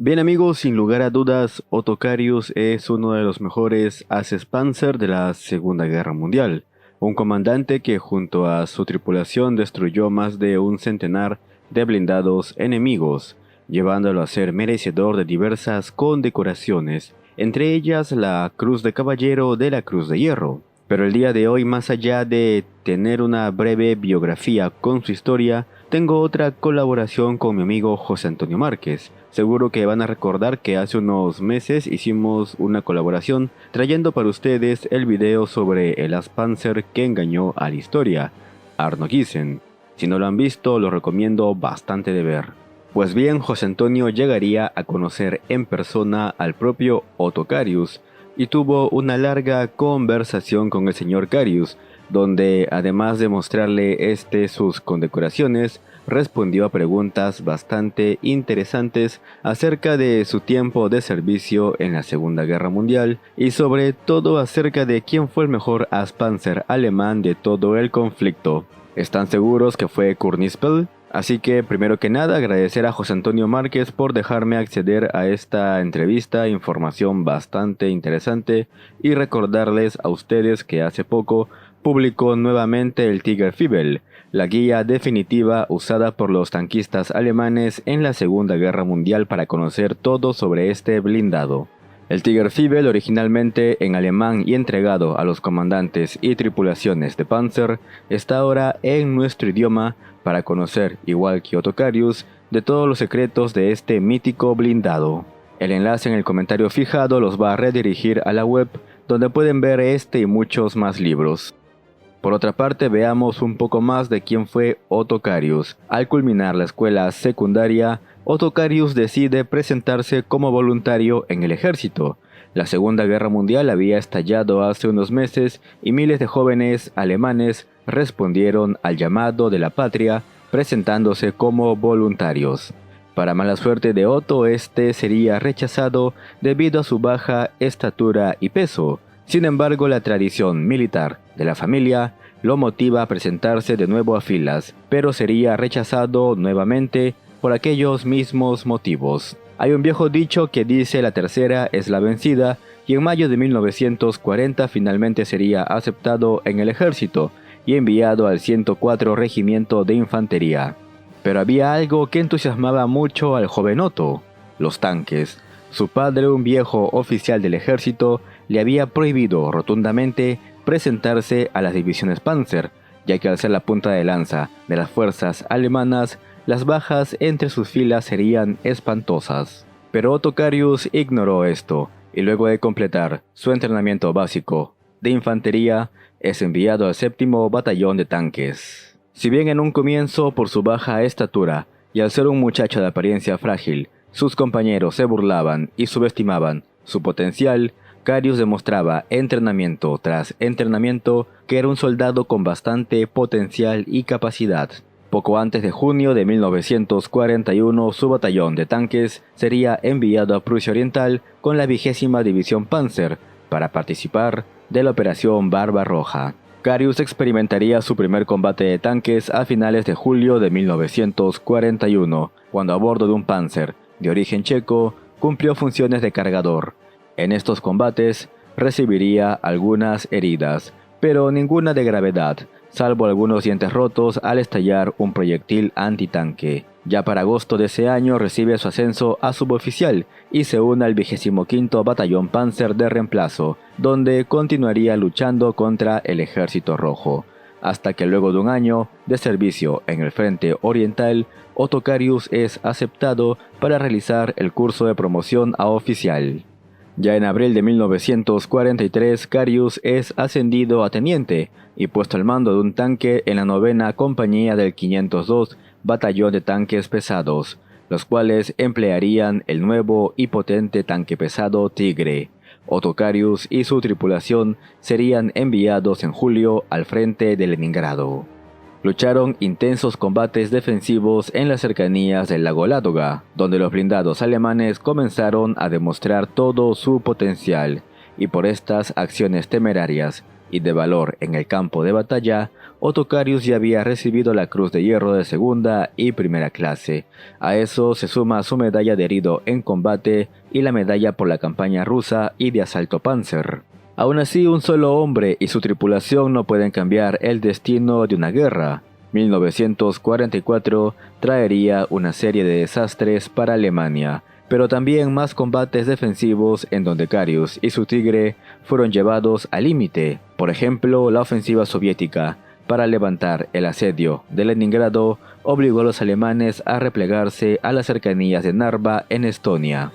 Bien amigos, sin lugar a dudas, Otto Carius es uno de los mejores Ases Panzer de la Segunda Guerra Mundial, un comandante que junto a su tripulación destruyó más de un centenar de blindados enemigos, llevándolo a ser merecedor de diversas condecoraciones, entre ellas la Cruz de Caballero de la Cruz de Hierro. Pero el día de hoy, más allá de tener una breve biografía con su historia, tengo otra colaboración con mi amigo José Antonio Márquez. Seguro que van a recordar que hace unos meses hicimos una colaboración trayendo para ustedes el video sobre el As-Panzer que engañó a la historia, Arno Giesen. Si no lo han visto, lo recomiendo bastante de ver. Pues bien, José Antonio llegaría a conocer en persona al propio Otto Carius y tuvo una larga conversación con el señor Carius, donde además de mostrarle sus condecoraciones, respondió a preguntas bastante interesantes acerca de su tiempo de servicio en la Segunda Guerra Mundial y sobre todo acerca de quién fue el mejor As-Panzer alemán de todo el conflicto. ¿Están seguros que fue Kurt Nispel? Así que primero que nada agradecer a José Antonio Márquez por dejarme acceder a esta entrevista, información bastante interesante, y recordarles a ustedes que hace poco publicó nuevamente el Tigerfibel, la guía definitiva usada por los tanquistas alemanes en la Segunda Guerra Mundial para conocer todo sobre este blindado. El Tigerfibel, originalmente en alemán y entregado a los comandantes y tripulaciones de Panzer, está ahora en nuestro idioma para conocer, igual que Otto Carius, de todos los secretos de este mítico blindado. El enlace en el comentario fijado los va a redirigir a la web, donde pueden ver este y muchos más libros. Por otra parte, veamos un poco más de quién fue Otto Carius. Al culminar la escuela secundaria, Otto Carius decide presentarse como voluntario en el ejército. La Segunda Guerra Mundial había estallado hace unos meses y miles de jóvenes alemanes respondieron al llamado de la patria presentándose como voluntarios. Para mala suerte de Otto, este sería rechazado debido a su baja estatura y peso. Sin embargo, la tradición militar de la familia lo motiva a presentarse de nuevo a filas, pero sería rechazado nuevamente por aquellos mismos motivos. Hay un viejo dicho que dice la tercera es la vencida, y en mayo de 1940 finalmente sería aceptado en el ejército y enviado al 104 Regimiento de Infantería. Pero había algo que entusiasmaba mucho al joven Otto: los tanques. Su padre, un viejo oficial del ejército, le había prohibido rotundamente presentarse a las divisiones Panzer, ya que al ser la punta de lanza de las fuerzas alemanas, las bajas entre sus filas serían espantosas. Pero Otto Carius ignoró esto, y luego de completar su entrenamiento básico de infantería, es enviado al 7º Batallón de Tanques. Si bien en un comienzo, por su baja estatura y al ser un muchacho de apariencia frágil, sus compañeros se burlaban y subestimaban su potencial, Carius demostraba entrenamiento tras entrenamiento que era un soldado con bastante potencial y capacidad. Poco antes de junio de 1941, su batallón de tanques sería enviado a Prusia Oriental con la 20ª División Panzer para participar de la Operación Barbarroja. Carius experimentaría su primer combate de tanques a finales de julio de 1941, cuando a bordo de un Panzer de origen checo cumplió funciones de cargador. En estos combates recibiría algunas heridas, pero ninguna de gravedad, salvo algunos dientes rotos al estallar un proyectil antitanque. Ya para agosto de ese año recibe su ascenso a suboficial y se une al 25º Batallón Panzer de reemplazo, donde continuaría luchando contra el Ejército Rojo, hasta que luego de un año de servicio en el Frente Oriental, Otto Carius es aceptado para realizar el curso de promoción a oficial. Ya en abril de 1943, Carius es ascendido a teniente y puesto al mando de un tanque en la 9ª Compañía del 502 Batallón de Tanques Pesados, los cuales emplearían el nuevo y potente tanque pesado Tigre. Otto Carius y su tripulación serían enviados en julio al frente de Leningrado. Lucharon intensos combates defensivos en las cercanías del lago Ládoga, donde los blindados alemanes comenzaron a demostrar todo su potencial, y por estas acciones temerarias, y de valor en el campo de batalla, Otocarius ya había recibido la Cruz de Hierro de segunda y primera clase. A eso se suma su medalla de herido en combate y la medalla por la campaña rusa y de asalto Panzer. Aún así, un solo hombre y su tripulación no pueden cambiar el destino de una guerra. 1944 traería una serie de desastres para Alemania, pero también más combates defensivos en donde Carius y su Tigre fueron llevados al límite. Por ejemplo, la ofensiva soviética para levantar el asedio de Leningrado obligó a los alemanes a replegarse a las cercanías de Narva en Estonia.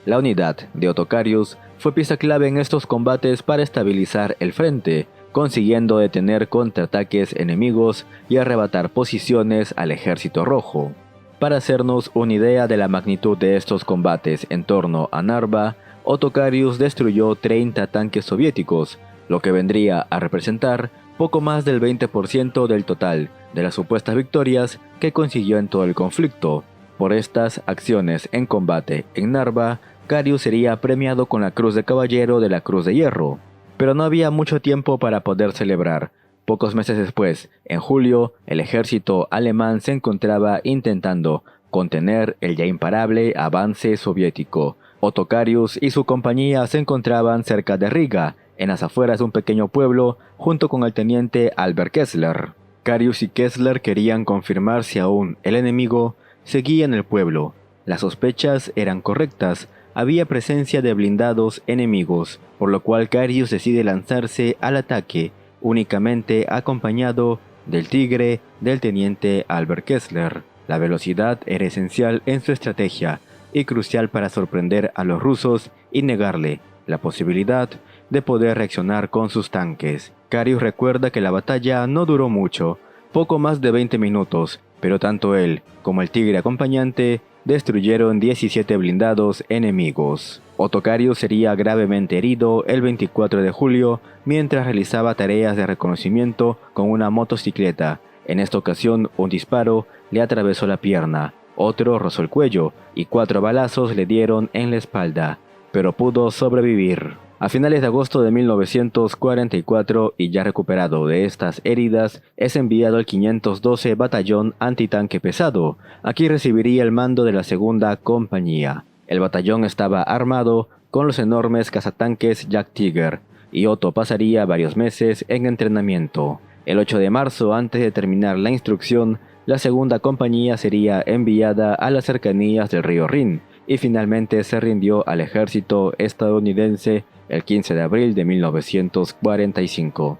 La unidad de Otocarius fue pieza clave en estos combates para estabilizar el frente, consiguiendo detener contraataques enemigos y arrebatar posiciones al ejército rojo. Para hacernos una idea de la magnitud de estos combates en torno a Narva, Otocarius destruyó 30 tanques soviéticos, lo que vendría a representar poco más del 20% del total de las supuestas victorias que consiguió en todo el conflicto. Por estas acciones en combate en Narva, Carius sería premiado con la Cruz de Caballero de la Cruz de Hierro. Pero no había mucho tiempo para poder celebrar. Pocos meses después, en julio, el ejército alemán se encontraba intentando contener el ya imparable avance soviético. Otocarius y su compañía se encontraban cerca de Riga, en las afueras de un pequeño pueblo, junto con el teniente Albert Kessler. Carius y Kessler querían confirmar si aún el enemigo seguía en el pueblo. Las sospechas eran correctas. Había presencia de blindados enemigos, por lo cual Carius decide lanzarse al ataque, únicamente acompañado del Tigre del teniente Albert Kessler. La velocidad era esencial en su estrategia y crucial para sorprender a los rusos y negarle la posibilidad de poder reaccionar con sus tanques. Carius recuerda que la batalla no duró mucho, poco más de 20 minutos, pero tanto él como el Tigre acompañante destruyeron 17 blindados enemigos. Otocarius sería gravemente herido el 24 de julio mientras realizaba tareas de reconocimiento con una motocicleta. En esta ocasión, un disparo le atravesó la pierna, otro rozó el cuello y 4 balazos le dieron en la espalda, pero pudo sobrevivir. A finales de agosto de 1944, y ya recuperado de estas heridas, es enviado al 512 Batallón Antitanque Pesado. Aquí recibiría el mando de la segunda compañía. El batallón estaba armado con los enormes cazatanques Jack Tiger, y Otto pasaría varios meses en entrenamiento. El 8 de marzo, antes de terminar la instrucción, la segunda compañía sería enviada a las cercanías del río Rin, y finalmente se rindió al ejército estadounidense el 15 de abril de 1945.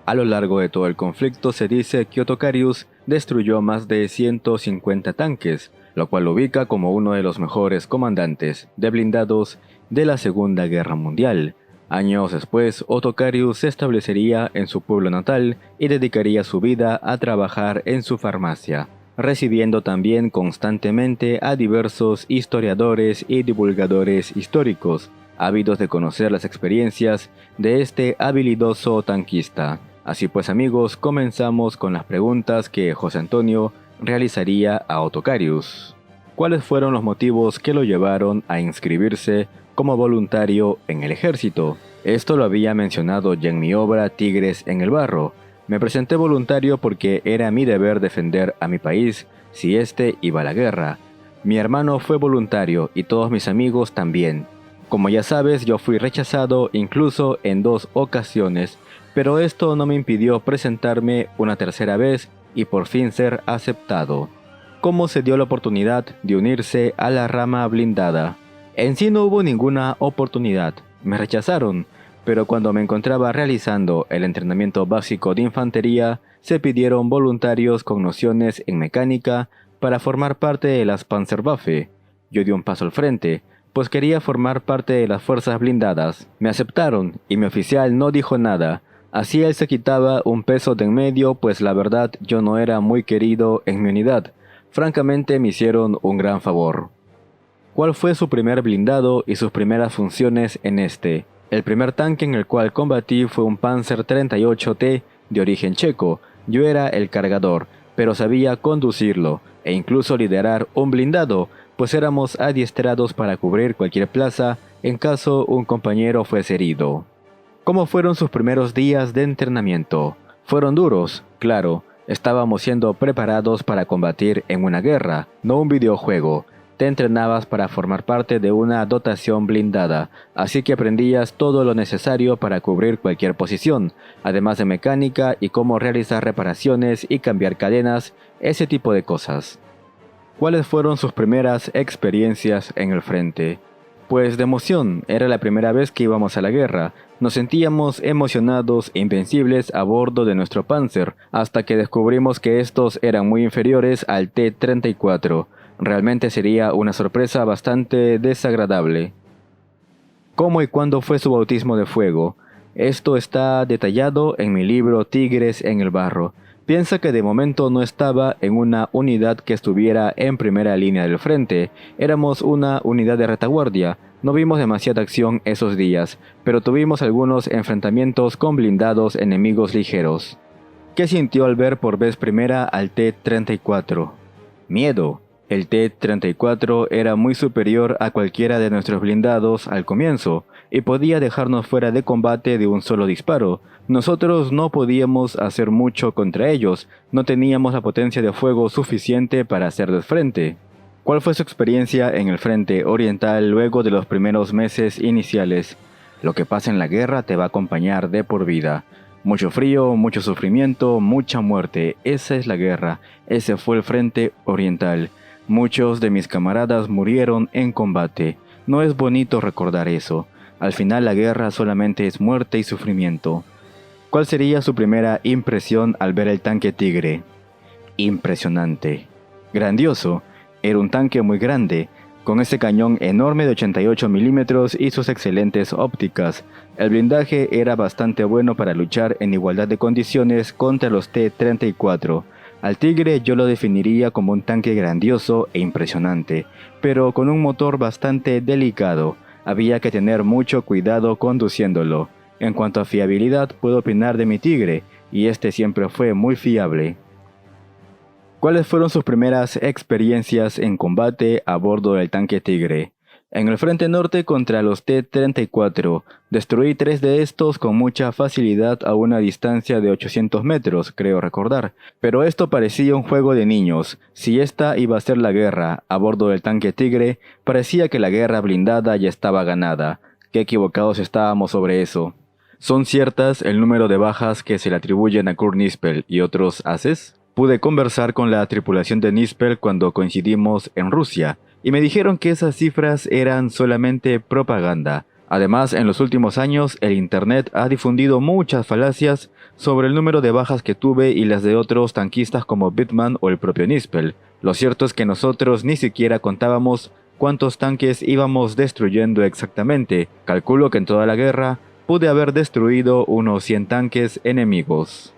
A lo largo de todo el conflicto se dice que Otocarius destruyó más de 150 tanques, lo cual lo ubica como uno de los mejores comandantes de blindados de la Segunda Guerra Mundial. Años después, Otocarius se establecería en su pueblo natal y dedicaría su vida a trabajar en su farmacia, recibiendo también constantemente a diversos historiadores y divulgadores históricos, ávidos de conocer las experiencias de este habilidoso tanquista. Así pues, amigos, comenzamos con las preguntas que José Antonio realizaría a Otocarius. ¿Cuáles fueron los motivos que lo llevaron a inscribirse como voluntario en el ejército? Esto lo había mencionado ya en mi obra Tigres en el Barro. Me presenté voluntario porque era mi deber defender a mi país si éste iba a la guerra. Mi hermano fue voluntario y todos mis amigos también. Como ya sabes, yo fui rechazado incluso en 2 ocasiones, pero esto no me impidió presentarme una tercera vez y por fin ser aceptado. ¿Cómo se dio la oportunidad de unirse a la rama blindada? En sí no hubo ninguna oportunidad, me rechazaron, pero cuando me encontraba realizando el entrenamiento básico de infantería, se pidieron voluntarios con nociones en mecánica para formar parte de las Panzerwaffe. Yo di un paso al frente, pues quería formar parte de las fuerzas blindadas. Me aceptaron y mi oficial no dijo nada. Así él se quitaba un peso de en medio, pues la verdad yo no era muy querido en mi unidad. Francamente me hicieron un gran favor. ¿Cuál fue su primer blindado y sus primeras funciones en este? El primer tanque en el cual combatí fue un Panzer 38T de origen checo. Yo era el cargador, pero sabía conducirlo e incluso liderar un blindado, pues éramos adiestrados para cubrir cualquier plaza en caso un compañero fuese herido. ¿Cómo fueron sus primeros días de entrenamiento? Fueron duros, claro. Estábamos siendo preparados para combatir en una guerra, no un videojuego. Te entrenabas para formar parte de una dotación blindada, así que aprendías todo lo necesario para cubrir cualquier posición, además de mecánica y cómo realizar reparaciones y cambiar cadenas, ese tipo de cosas. ¿Cuáles fueron sus primeras experiencias en el frente? Pues de emoción, era la primera vez que íbamos a la guerra. Nos sentíamos emocionados e invencibles a bordo de nuestro Panzer, hasta que descubrimos que estos eran muy inferiores al T-34. Realmente sería una sorpresa bastante desagradable. ¿Cómo y cuándo fue su bautismo de fuego? Esto está detallado en mi libro Tigres en el Barro. Piensa que de momento no estaba en una unidad que estuviera en primera línea del frente. Éramos una unidad de retaguardia. No vimos demasiada acción esos días, pero tuvimos algunos enfrentamientos con blindados enemigos ligeros. ¿Qué sintió al ver por vez primera al T-34? Miedo. El T-34 era muy superior a cualquiera de nuestros blindados al comienzo, y podía dejarnos fuera de combate de un solo disparo. Nosotros no podíamos hacer mucho contra ellos, no teníamos la potencia de fuego suficiente para hacerles frente. ¿Cuál fue su experiencia en el frente oriental luego de los primeros meses iniciales? Lo que pasa en la guerra te va a acompañar de por vida. Mucho frío, mucho sufrimiento, mucha muerte. Esa es la guerra. Ese fue el frente oriental. Muchos de mis camaradas murieron en combate. No es bonito recordar eso. Al final la guerra solamente es muerte y sufrimiento. ¿Cuál sería su primera impresión al ver el tanque Tigre? Impresionante. Grandioso. Era un tanque muy grande, con ese cañón enorme de 88 milímetros y sus excelentes ópticas. El blindaje era bastante bueno para luchar en igualdad de condiciones contra los T-34. Al Tigre yo lo definiría como un tanque grandioso e impresionante, pero con un motor bastante delicado. Había que tener mucho cuidado conduciéndolo. En cuanto a fiabilidad, puedo opinar de mi Tigre, y este siempre fue muy fiable. ¿Cuáles fueron sus primeras experiencias en combate a bordo del tanque Tigre? En el frente norte contra los T-34, destruí 3 de estos con mucha facilidad a una distancia de 800 metros, creo recordar. Pero esto parecía un juego de niños. Si esta iba a ser la guerra a bordo del tanque Tigre, parecía que la guerra blindada ya estaba ganada. Qué equivocados estábamos sobre eso. ¿Son ciertas el número de bajas que se le atribuyen a Kurt Nispel y otros ases? Pude conversar con la tripulación de Nispel cuando coincidimos en Rusia, y me dijeron que esas cifras eran solamente propaganda. Además, en los últimos años, el Internet ha difundido muchas falacias sobre el número de bajas que tuve y las de otros tanquistas como Bittman o el propio Nispel. Lo cierto es que nosotros ni siquiera contábamos cuántos tanques íbamos destruyendo exactamente. Calculo que en toda la guerra pude haber destruido unos 100 tanques enemigos.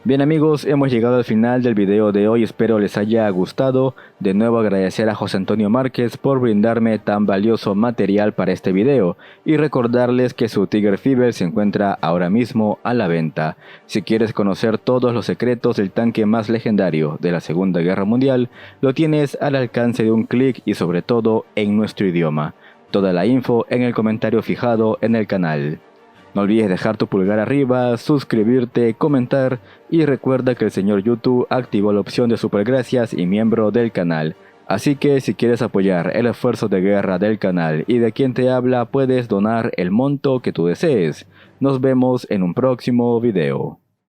Bien amigos, hemos llegado al final del video de hoy, espero les haya gustado. De nuevo agradecer a José Antonio Márquez por brindarme tan valioso material para este video y recordarles que su Tiger Fever se encuentra ahora mismo a la venta. Si quieres conocer todos los secretos del tanque más legendario de la Segunda Guerra Mundial, lo tienes al alcance de un clic y sobre todo en nuestro idioma. Toda la info en el comentario fijado en el canal. No olvides dejar tu pulgar arriba, suscribirte, comentar y recuerda que el señor YouTube activó la opción de supergracias y miembro del canal. Así que si quieres apoyar el esfuerzo de guerra del canal y de quien te habla, puedes donar el monto que tú desees. Nos vemos en un próximo video.